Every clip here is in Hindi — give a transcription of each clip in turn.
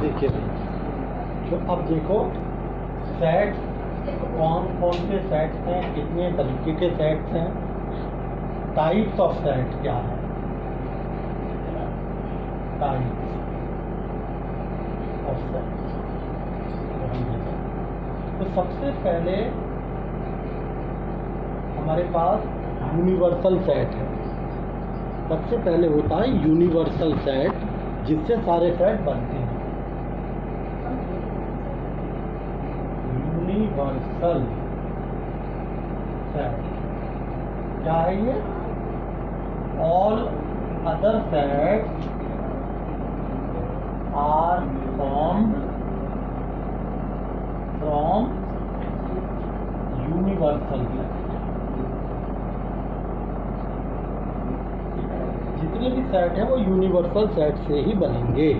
देखिए जो अब देखो सेट्स कौन कौन से सेट्स हैं, कितने तरीके के सेट्स हैं, टाइप्स ऑफ सेट क्या है, टाइप्स ऑफ सेट्स। तो सबसे पहले हमारे पास यूनिवर्सल सेट है। सबसे पहले होता है यूनिवर्सल सेट, जिससे सारे सेट बनते हैं। यूनिवर्सल सेट क्या है ये? All other sets are formed from universal set. जितने भी सेट हैं वो यूनिवर्सल सेट से ही बनेंगे।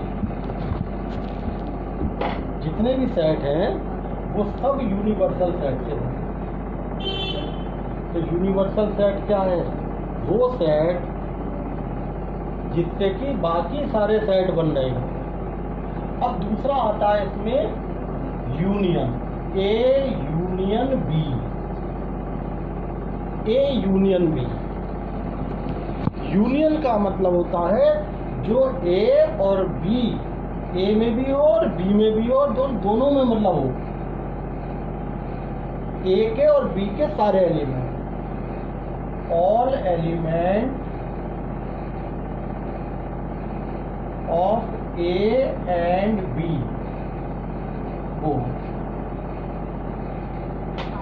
जितने भी सेट हैं वो सब यूनिवर्सल सेट से बनेंगे। तो यूनिवर्सल सेट क्या है? वो सेट जिससे कि बाकी सारे सेट बन रहे हैं। अब दूसरा आता है इसमें union, A union B. A union B, union का मतलब होता है जो ए और बी, ए में भी हो और बी में भी हो और दोनों में मतलब हो, ए के और बी के सारे element, all element of A and B हो,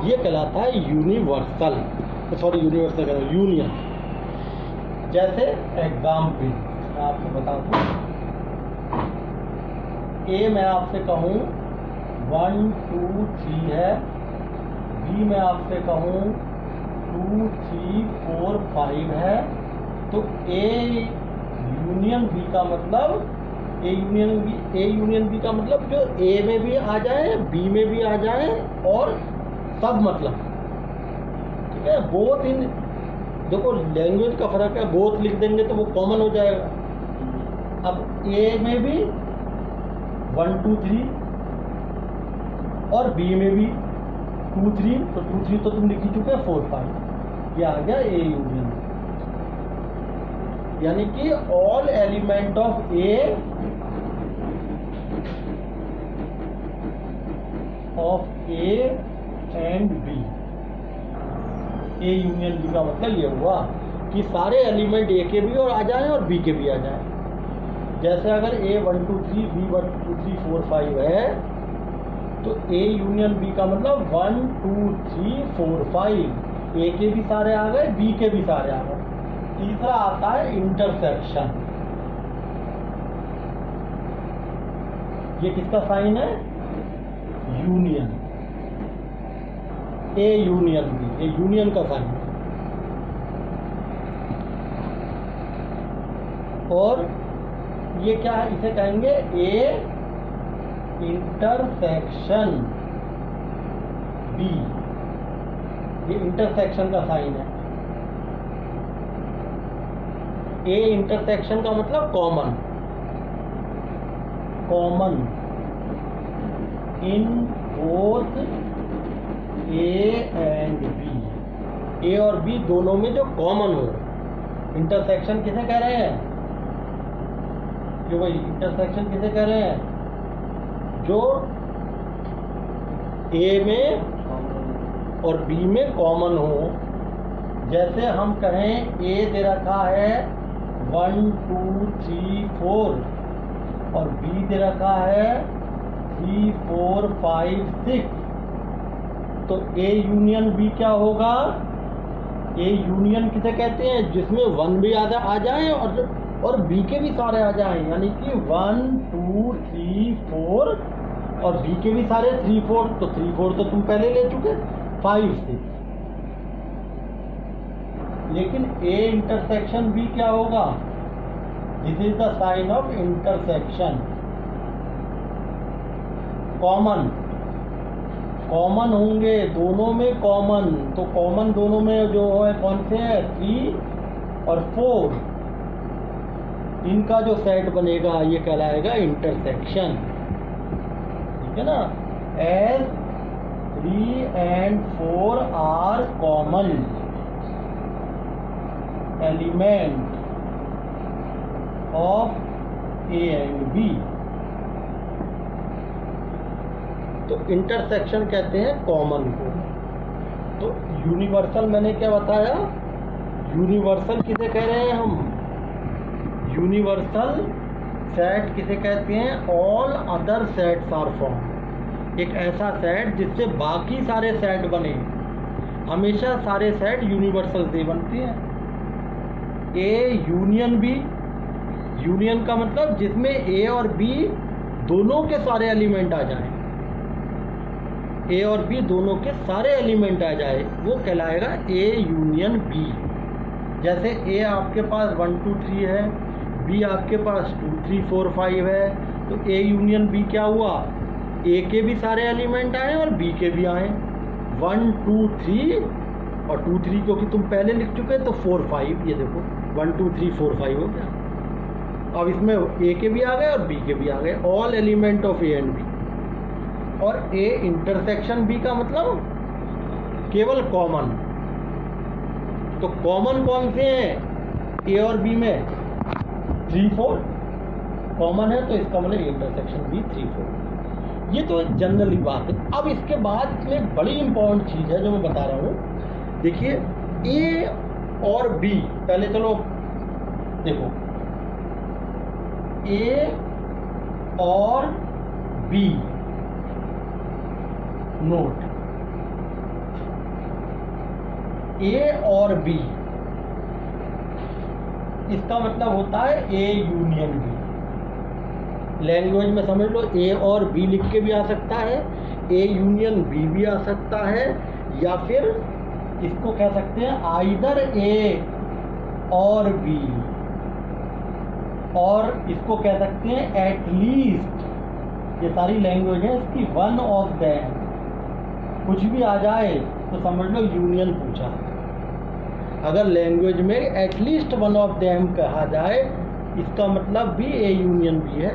ये कहलाता है यूनिवर्सल। सॉरी यूनिवर्सल कह रहा हूं, यूनियन। जैसे एग्जाम्पल मैं आपको बता दूं, ए मैं आपसे कहूं 1 2 3 है, बी मैं आपसे कहूं 2 3 4 5 है, तो ए यूनियन बी का मतलब ए यूनियन बी का मतलब जो ए में भी आ जाए, बी में भी आ जाए और सब मतलब, ठीक है। बोथ इन, देखो लैंग्वेज का फर्क है, बोथ लिख देंगे तो वो कॉमन हो जाएगा। अब ए में भी 1 2 3 और बी में भी 2 3, तो 2 3 तो तुम लिख ही चुके 4 5, ये आ गया ए यूनियन। यानी कि all element of A and B, A union B का मतलब ये हुआ कि सारे एलिमेंट ए के भी और आ जाएं और बी के भी आ जाएं। जैसे अगर ए 1 2 3 बी 1 2 3 4 5 है, तो ए यूनियन बी का मतलब 1 2 3 4 5, ए के भी सारे आ गए, बी के भी सारे आ गए। तीसरा आता है इंटरसेक्शन। ये किसका साइन है? Union, A union B, A union का साइन। और ये क्या है? इसे कहेंगे ए इंटरसेक्शन बी, ये इंटरसेक्शन का साइन है। ए इंटरसेक्शन का मतलब common, common in both A and B, A और बी दोनों में जो कॉमन हो। इंटरसेक्शन किसे कह रहे हैं? क्यों भाई इंटरसेक्शन किसे कह रहे हैं? जो ए में और बी में कॉमन हो। जैसे हम कहें ए दे रखा है 1 2 3 4 और बी दे रखा है 3 4 5 6, तो ए यूनियन बी क्या होगा? ए यूनियन किसे कहते हैं? जिसमें 1 भी आ जाए और बी के भी सारे आ जाएं, यानी कि 1 2 3 4 और बी के भी सारे 3 4, तो 3 4 तो तुम पहले ले चुके, 5 6। लेकिन ए इंटरसेक्शन बी क्या होगा? This is the sign of intersection. Common, common होंगे दोनों में, कॉमन तो कॉमन दोनों में जो है कौन से है? 3 और 4, इनका जो सेट बनेगा ये कहलाएगा इंटरसेक्शन। ठीक है ना, as 3 and 4 are common element of A and B. तो इंटरसेक्शन कहते हैं कॉमन को। तो यूनिवर्सल मैंने क्या बताया, यूनिवर्सल किसे कह रहे हैं हम, यूनिवर्सल सेट किसे कहते हैं, all other sets are form. एक ऐसा सेट जिससे बाकी सारे सेट बने, हमेशा सारे सेट यूनिवर्सल से बनते हैं। ए यूनियन बी, यूनियन का मतलब जिसमें ए और बी दोनों के सारे एलिमेंट आ जाएं, ए और बी दोनों के सारे एलिमेंट आ जाए, वो कहलाएगा ए यूनियन बी। जैसे ए आपके पास 1 2 3 है, बी आपके पास 2 3 4 5 है, तो ए यूनियन बी क्या हुआ, ए के भी सारे एलिमेंट आए और बी के भी आए। 1 2 3 और 2 3 क्योंकि तुम पहले लिख चुके तो 4 5, ये देखो 1 2 3 4 5 हो गया। अब इसमें ए के भी आ गए और बी के भी आ गए, all element of A and B. और ए इंटरसेक्शन बी का मतलब केवल कॉमन। तो कॉमन कौन से हैं ए और बी में, 3 4 कॉमन है, तो इसका मतलब इंटरसेक्शन बी 3 4। ये तो जनरली बात है। अब इसके बाद इसमें एक बड़ी इंपॉर्टेंट चीज है जो मैं बता रहा हूं। देखिए ए और बी, पहले चलो देखो, ए और बी, नोट ए और बी, इसका मतलब होता है ए यूनियन बी। लैंग्वेज में समझ लो, ए और बी लिख के भी आ सकता है, ए यूनियन बी भी आ सकता है, या फिर इसको कह सकते हैं आइदर ए और बी, और इसको कह सकते हैं एटलीस्ट। ये सारी लैंग्वेज है इसकी, वन ऑफ देम, कुछ भी आ जाए तो समझ लो यूनियन पूछा है। अगर लैंग्वेज में एटलीस्ट वन ऑफ देम कहा जाए, इसका मतलब भी ए यूनियन बी है।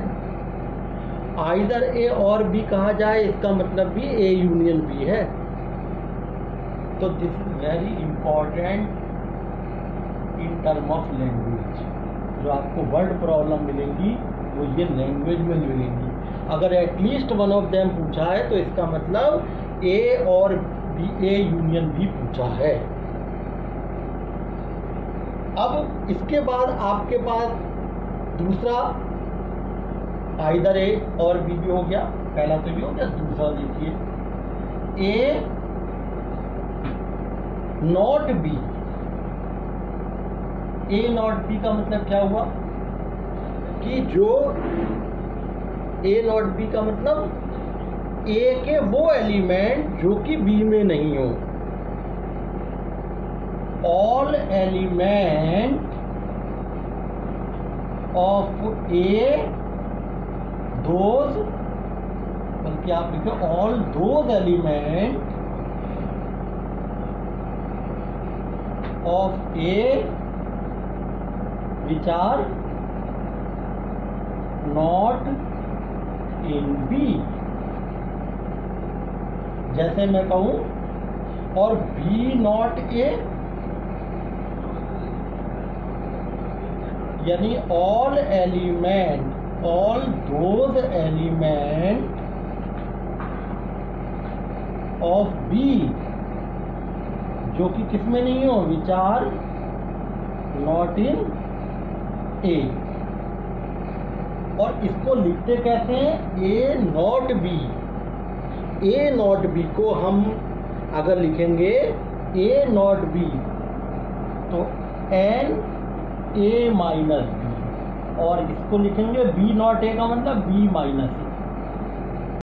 आइदर ए और बी कहा जाए, इसका मतलब भी ए यूनियन बी है। तो this is very important in term of language. जो आपको वर्ड प्रॉब्लम मिलेंगी वो ये लैंग्वेज में मिलेंगी। अगर एटलीस्ट वन ऑफ देम पूछा है तो इसका मतलब ए और बी, ए यूनियन बी पूछा है। अब इसके बाद आपके पास दूसरा आइदर ए और बी भी हो गया, पहला तो भी हो गया। दूसरा देखिए A not B. A not B का मतलब क्या हुआ कि जो ए नॉट बी का मतलब ए के वो एलिमेंट जो कि बी में नहीं हो। All element of A those, बल्कि आप लिखे all those element of A which are not in B। जैसे मैं कहूं और B नॉट A, यानी all element, all those element of B जो कि किसमें नहीं हो, which are not in ए। और इसको लिखते कैसे हैं, A not B. A not B को हम अगर लिखेंगे ए नॉट बी तो एन ए माइनस बी, और इसको लिखेंगे बी नॉट ए का मतलब बी माइनस ए।